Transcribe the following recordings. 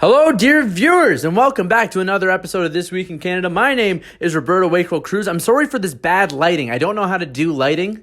Hello, dear viewers, and welcome back to another episode of This Week in Canada. My name is Roberto Wakefield Cruz. I'm sorry for this bad lighting. I don't know how to do lighting.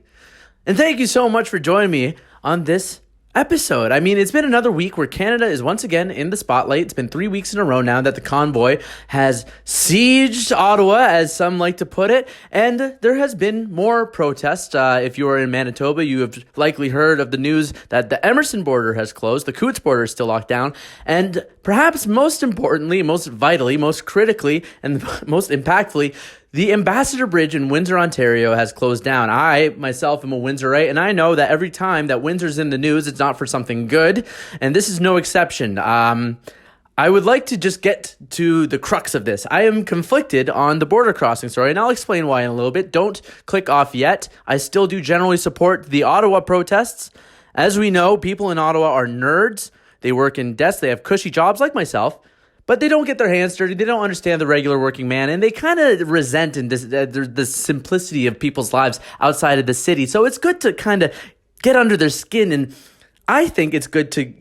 And thank you so much for joining me on this episode. I mean, it's been another week where Canada is once again in the spotlight. It's been 3 weeks in a row now that the convoy has sieged Ottawa, as some like to put it, and there has been more protests. If you are in Manitoba, you have likely heard of the news that the Emerson border has closed, the Coots border is still locked down, and perhaps most importantly, most vitally, most critically, and most impactfully, the Ambassador Bridge in Windsor, Ontario has closed down. I, myself, am a Windsorite, and I know that every time that Windsor's in the news, it's not for something good, and this is no exception. I would like to just get to the crux of this. I am conflicted on the border crossing story, and I'll explain why in a little bit. Don't click off yet. I still do generally support the Ottawa protests. As we know, people in Ottawa are nerds. They work in desks. They have cushy jobs like myself. But they don't get their hands dirty. They don't understand the regular working man. And they kind of resent the simplicity of people's lives outside of the city. So it's good to kind of get under their skin. And I think it's good to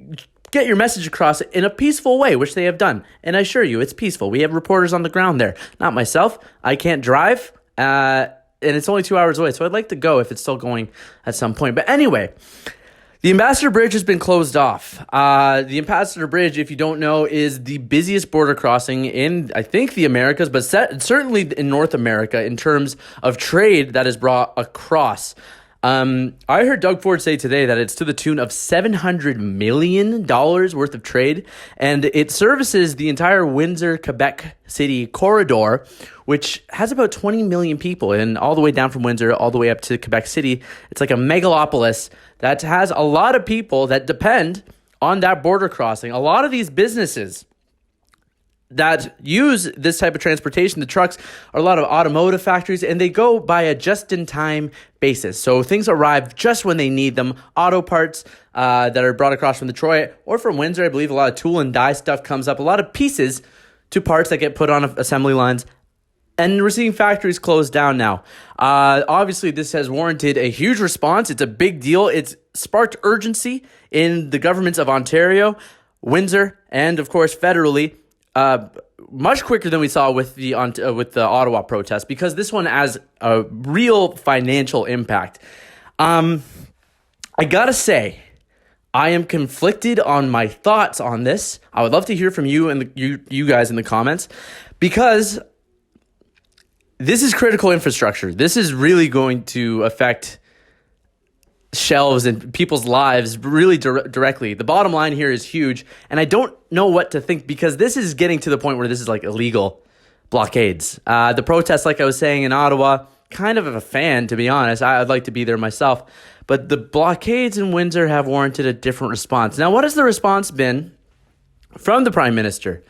get your message across in a peaceful way, which they have done. And I assure you, it's peaceful. We have reporters on the ground there. Not myself. I can't drive. And it's only 2 hours away. So I'd like to go if it's still going at some point. But anyway, the Ambassador Bridge has been closed off. The Ambassador Bridge, if you don't know, is the busiest border crossing in, I think, the Americas, but certainly in North America in terms of trade that is brought across. I heard Doug Ford say today that it's to the tune of $700 million worth of trade, and it services the entire Windsor-Quebec City corridor, which has about 20 million people, and all the way down from Windsor, all the way up to Quebec City. It's like a megalopolis that has a lot of people that depend on that border crossing. A lot of these businesses that use this type of transportation, the trucks, are a lot of automotive factories, and they go by a just-in-time basis. So things arrive just when they need them. Auto parts that are brought across from Detroit or from Windsor, I believe a lot of tool and die stuff comes up. A lot of pieces to parts that get put on assembly lines. And we're seeing factories closed down now. Obviously, this has warranted a huge response. It's a big deal. It's sparked urgency in the governments of Ontario, Windsor, and, of course, federally. Much quicker than we saw with the Ottawa protest, because this one has a real financial impact. I gotta say, I am conflicted on my thoughts on this. I would love to hear from you and you guys in the comments, because this is critical infrastructure. This is really going to affect shelves and people's lives really directly. The bottom line here is huge, and I don't know what to think, because this is getting to the point where this is like illegal blockades. The protests, like I was saying, in Ottawa, kind of a fan, to be honest. I'd like to be there myself, but the blockades in Windsor have warranted a different response. Now, what has the response been from the Prime Minister?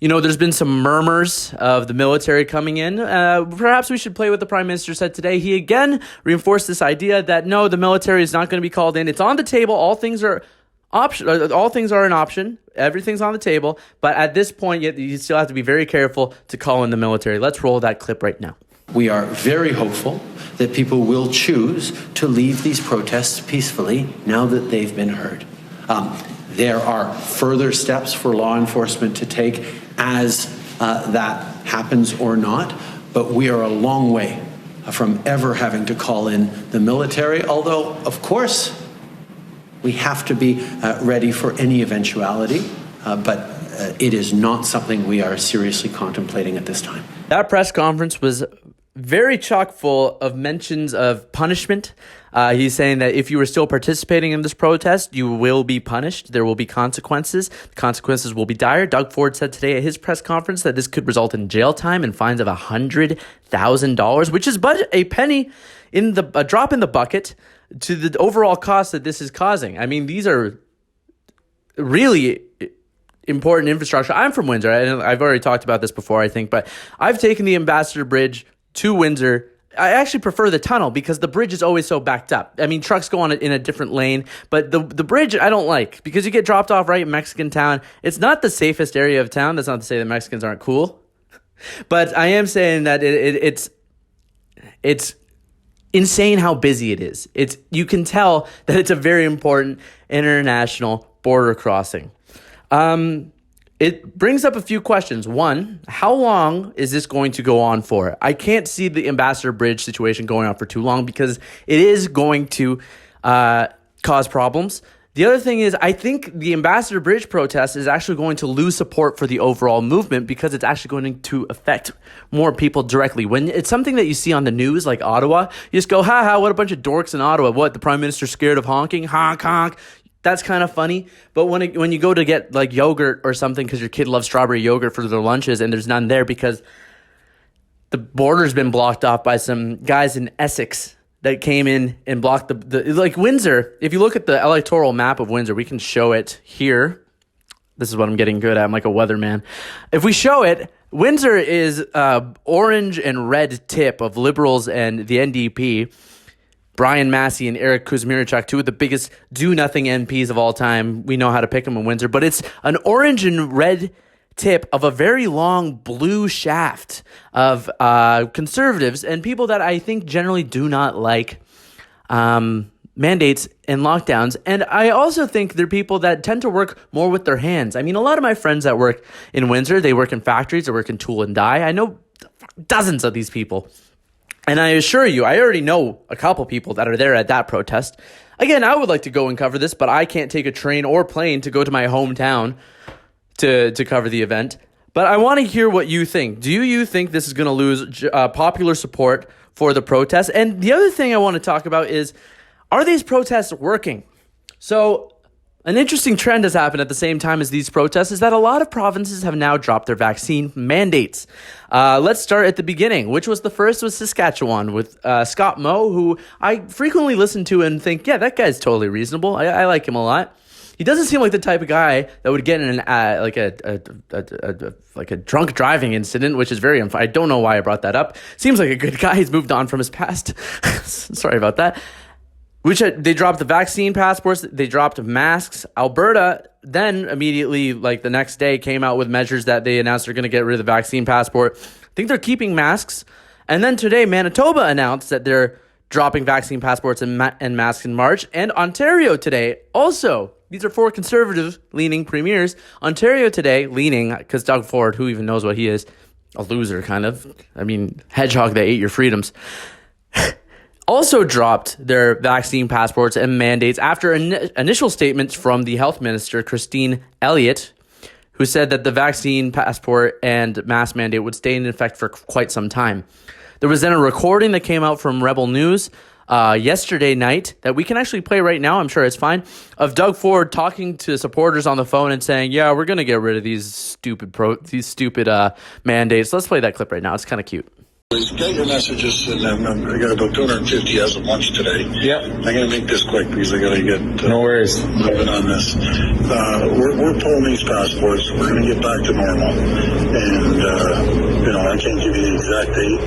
You know, there's been some murmurs of the military coming in. Perhaps we should play what the Prime Minister said today. He again reinforced this idea that no, the military is not going to be called in. It's on the table. All things are All things are an option. Everything's on the table. But at this point, you still have to be very careful to call in the military. Let's roll that clip right now. We are very hopeful that people will choose to leave these protests peacefully now that they've been heard. There are further steps for law enforcement to take as that happens or not, but we are a long way from ever having to call in the military, although, of course, we have to be ready for any eventuality, but it is not something we are seriously contemplating at this time. That press conference was very chock full of mentions of punishment. He's saying that if you are still participating in this protest, you will be punished. There will be consequences. The consequences will be dire. Doug Ford said today at his press conference that this could result in jail time and fines of $100,000, which is but a penny in a drop in the bucket to the overall cost that this is causing. I mean, these are really important infrastructure. I'm from Windsor, and I've already talked about this before, I think, but I've taken the Ambassador Bridge to Windsor. I actually prefer the tunnel because the bridge is always so backed up. I mean, trucks go on it in a different lane, but the bridge I don't like because you get dropped off right in Mexican town. It's not the safest area of town. That's not to say that Mexicans aren't cool, but I am saying that it's insane how busy it is. You can tell that it's a very important international border crossing. it brings up a few questions. One, how long is this going to go on for? I can't see the Ambassador Bridge situation going on for too long because it is going to cause problems. The other thing is, I think the Ambassador Bridge protest is actually going to lose support for the overall movement because it's actually going to affect more people directly. When it's something that you see on the news, like Ottawa, you just go, ha, what a bunch of dorks in Ottawa. What, the Prime Minister's scared of honking? Honk, honk. That's kind of funny. But when you go to get like yogurt or something because your kid loves strawberry yogurt for their lunches and there's none there because the border's been blocked off by some guys in Essex that came in and blocked the like Windsor. If you look at the electoral map of Windsor, we can show it here. This is what I'm getting good at. I'm like a weatherman. If we show it, Windsor is orange and red tip of Liberals and the NDP. Brian Massey and Eric Kuzmierczak, two of the biggest do-nothing MPs of all time. We know how to pick them in Windsor. But it's an orange and red tip of a very long blue shaft of conservatives and people that I think generally do not like mandates and lockdowns. And I also think they're people that tend to work more with their hands. I mean, a lot of my friends that work in Windsor, they work in factories, they work in tool and die. I know dozens of these people. And I assure you, I already know a couple people that are there at that protest. Again, I would like to go and cover this, but I can't take a train or plane to go to my hometown to cover the event. But I want to hear what you think. Do you think this is going to lose popular support for the protest? And the other thing I want to talk about is, are these protests working? So an interesting trend has happened at the same time as these protests is that a lot of provinces have now dropped their vaccine mandates. Let's start at the beginning, which was the first was Saskatchewan with Scott Moe, who I frequently listen to and think, yeah, that guy's totally reasonable. I like him a lot. He doesn't seem like the type of guy that would get in an like a drunk driving incident, which is very I don't know why I brought that up. Seems like a good guy. He's moved on from his past. Sorry about that. Which they dropped the vaccine passports. They dropped masks. Alberta then immediately, like the next day, came out with measures that they announced they're going to get rid of the vaccine passport. I think they're keeping masks. And then today, Manitoba announced that they're dropping vaccine passports and masks in March. And Ontario today also. These are four conservative-leaning premiers. Ontario today leaning, because Doug Ford, who even knows what he is, a loser kind of. I mean, hedgehog that ate your freedoms. Also dropped their vaccine passports and mandates after initial statements from the health minister, Christine Elliott, who said that the vaccine passport and mask mandate would stay in effect for quite some time. There was then a recording that came out from Rebel News yesterday night that we can actually play right now, I'm sure it's fine, of Doug Ford talking to supporters on the phone and saying, yeah, we're going to get rid of these stupid mandates. Let's play that clip right now. It's kind of cute. Get your messages, and I got about 250 as of lunch today. Yeah. I'm going to make this quick because I got to get no worries moving on this. We're pulling these passports. We're going to get back to normal. And, I can't give you the exact date,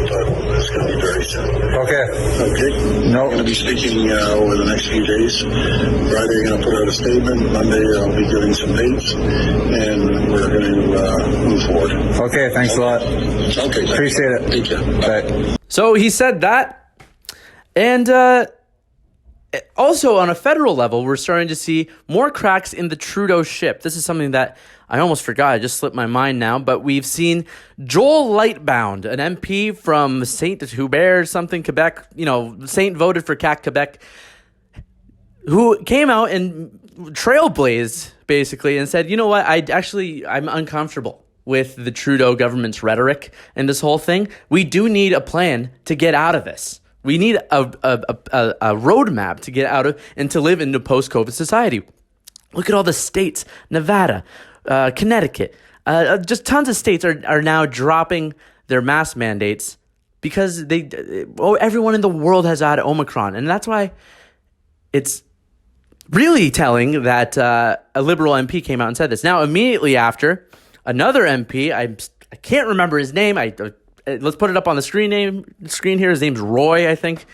but it's going to be very soon. Okay. No. I'm going to be speaking over the next few days. Friday, I'm going to put out a statement. Monday, I'll be giving some dates, and we're going to move forward. Okay, thanks a lot. Okay, appreciate it. Thank you. Bye. So he said that. And also on a federal level, we're starting to see more cracks in the Trudeau ship. This is something that I almost forgot. I just slipped my mind now. But we've seen Joel Lightbound, an MP from Saint Hubert, something, Quebec, Saint voted for CAC Quebec, who came out and trailblazed, basically, and said, you know what, I'm uncomfortable with the Trudeau government's rhetoric and this whole thing. We do need a plan to get out of this. We need a roadmap to get out of and to live in a post-COVID society. Look at all the states, Nevada, Connecticut, just tons of states are now dropping their mask mandates because everyone in the world has had Omicron. And that's why it's really telling that a Liberal MP came out and said this. Now, immediately after, another MP, I can't remember his name. Let's put it up on the screen here. His name's Roy, I think.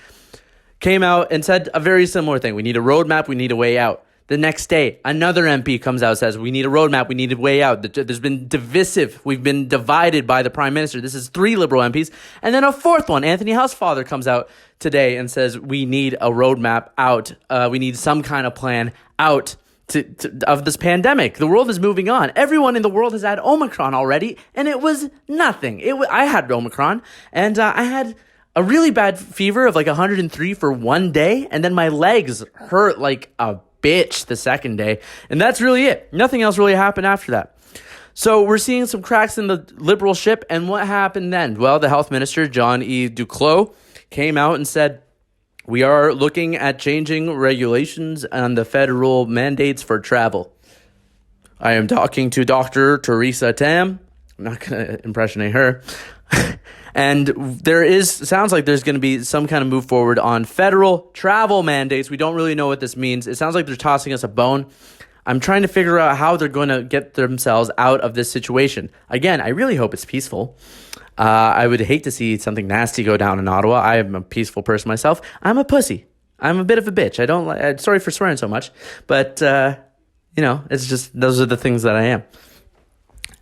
Came out and said a very similar thing. We need a roadmap. We need a way out. The next day, another MP comes out and says, we need a roadmap. We need a way out. There's been divisive. We've been divided by the Prime Minister. This is 3 Liberal MPs. And then a fourth one, Anthony Housefather, comes out today and says, we need a roadmap out. We need some kind of plan out of this pandemic. The world is moving on. Everyone in the world has had Omicron already, and it was nothing. I had Omicron, and I had a really bad fever of like 103 for one day, and then my legs hurt like a bitch the second day, and that's really it. Nothing else really happened after that. So we're seeing some cracks in the Liberal ship, and what happened then? Well, the health minister, John E. Duclos, came out and said, we are looking at changing regulations on the federal mandates for travel. I am talking to Dr. Theresa Tam. I'm not going to impersonate her. And sounds like there's going to be some kind of move forward on federal travel mandates. We don't really know what this means. It sounds like they're tossing us a bone. I'm trying to figure out how they're going to get themselves out of this situation. Again, I really hope it's peaceful. I would hate to see something nasty go down in Ottawa. I am a peaceful person myself. I'm a pussy. I'm a bit of a bitch. Sorry for swearing so much, but it's just those are the things that I am.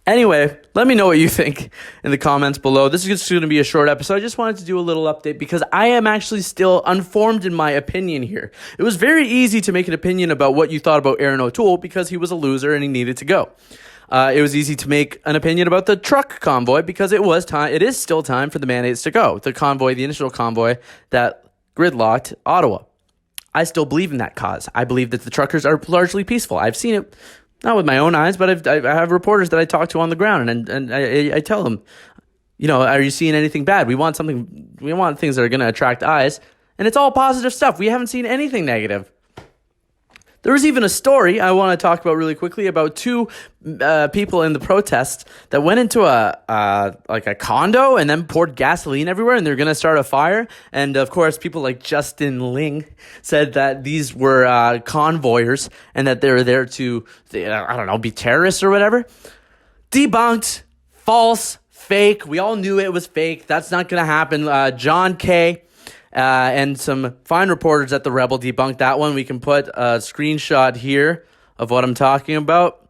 Anyway, let me know what you think in the comments below. This is just going to be a short episode. I just wanted to do a little update because I am actually still unformed in my opinion here. It was very easy to make an opinion about what you thought about Aaron O'Toole because he was a loser and he needed to go. It was easy to make an opinion about the truck convoy because it is still time for the mandates to go. The initial convoy that gridlocked Ottawa. I still believe in that cause. I believe that the truckers are largely peaceful. I've seen it. Not with my own eyes, but I have reporters that I talk to on the ground, and I tell them, are you seeing anything bad? We want things that are going to attract eyes, and it's all positive stuff. We haven't seen anything negative. There was even a story I want to talk about really quickly about two people in the protest that went into a condo and then poured gasoline everywhere, and they're going to start a fire. And of course, people like Justin Ling said that these were convoyers and that they were there to, be terrorists or whatever. Debunked, false, fake. We all knew it was fake. That's not going to happen. John Kay. And some fine reporters at the Rebel debunked that one. We can put a screenshot here of what I'm talking about,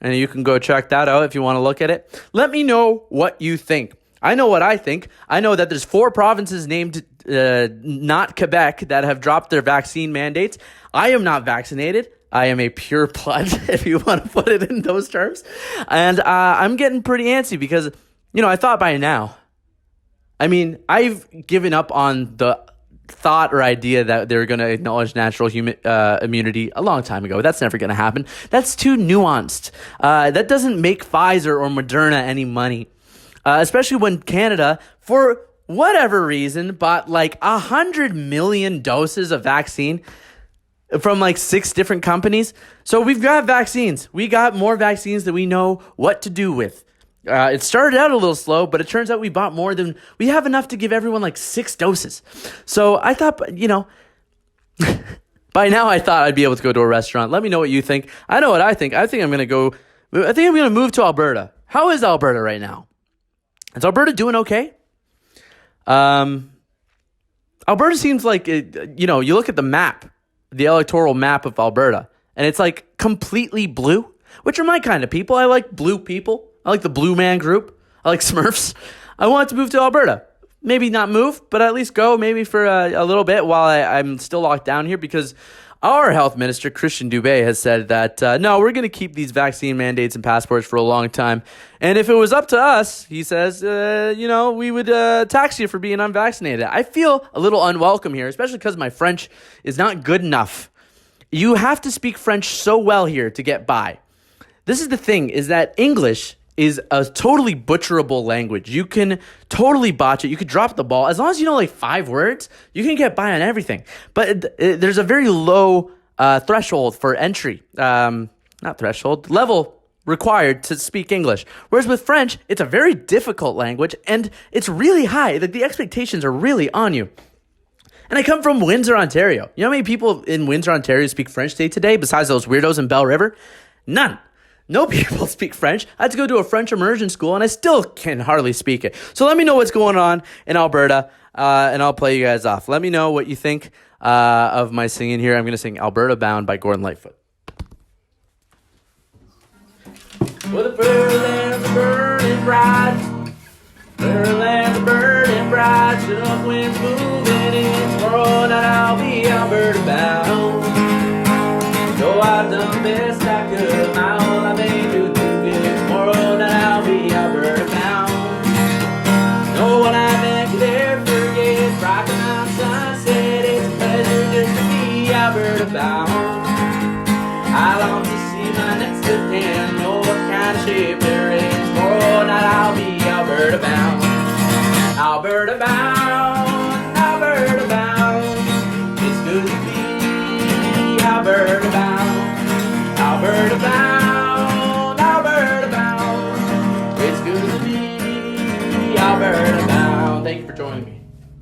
and you can go check that out if you want to look at it. Let me know what you think. I know what I think. I know that there's 4 provinces named not Quebec that have dropped their vaccine mandates. I am not vaccinated. I am a pure blood, if you want to put it in those terms. And I'm getting pretty antsy because, I thought by now, I've given up on the thought or idea that they're going to acknowledge natural immunity a long time ago. That's never going to happen. That's too nuanced. That doesn't make Pfizer or Moderna any money, especially when Canada, for whatever reason, bought like 100 million doses of vaccine from like 6 different companies. So we've got vaccines. We got more vaccines than we know what to do with. It started out a little slow, but it turns out we bought more than we have enough to give everyone like 6 doses. So I thought, by now I thought I'd be able to go to a restaurant. Let me know what you think. I know what I think. I think I'm going to move to Alberta. How is Alberta right now? Is Alberta doing okay? Alberta seems like, you look at the map, the electoral map of Alberta, and it's like completely blue, which are my kind of people. I like blue people. I like the Blue Man Group. I like Smurfs. I want to move to Alberta. Maybe not move, but at least go maybe for a little bit while I'm still locked down here because our health minister, Christian Dubé, has said that, no, we're going to keep these vaccine mandates and passports for a long time. And if it was up to us, he says, we would tax you for being unvaccinated. I feel a little unwelcome here, especially because my French is not good enough. You have to speak French so well here to get by. This is the thing, is that English is a totally butcherable language. You can totally botch it. You could drop the ball. As long as you know like 5 words, you can get by on everything. But there's a very low threshold for entry. Level required to speak English. Whereas with French, it's a very difficult language and it's really high. Like the expectations are really on you. And I come from Windsor, Ontario. You know how many people in Windsor, Ontario speak French day to day besides those weirdos in Belle River? None. No people speak French. I had to go to a French immersion school, and I still can hardly speak it. So let me know what's going on in Alberta, and I'll play you guys off. Let me know what you think of my singing here. I'm going to sing Alberta Bound by Gordon Lightfoot. Well, the furland's burning bright. Furland's burning bright. Chinook winds moving in. Tomorrow night I'll be Alberta bound. Go out I've done best I could. My whole life ain't too good. Tomorrow night I'll be Alberta bound. No one I've ever there forgets. Rocking on sunset, it's a pleasure just to be Alberta bound. I long to see my next of kin, know what kind of shape there is. Tomorrow night I'll be Alberta bound. Alberta bound.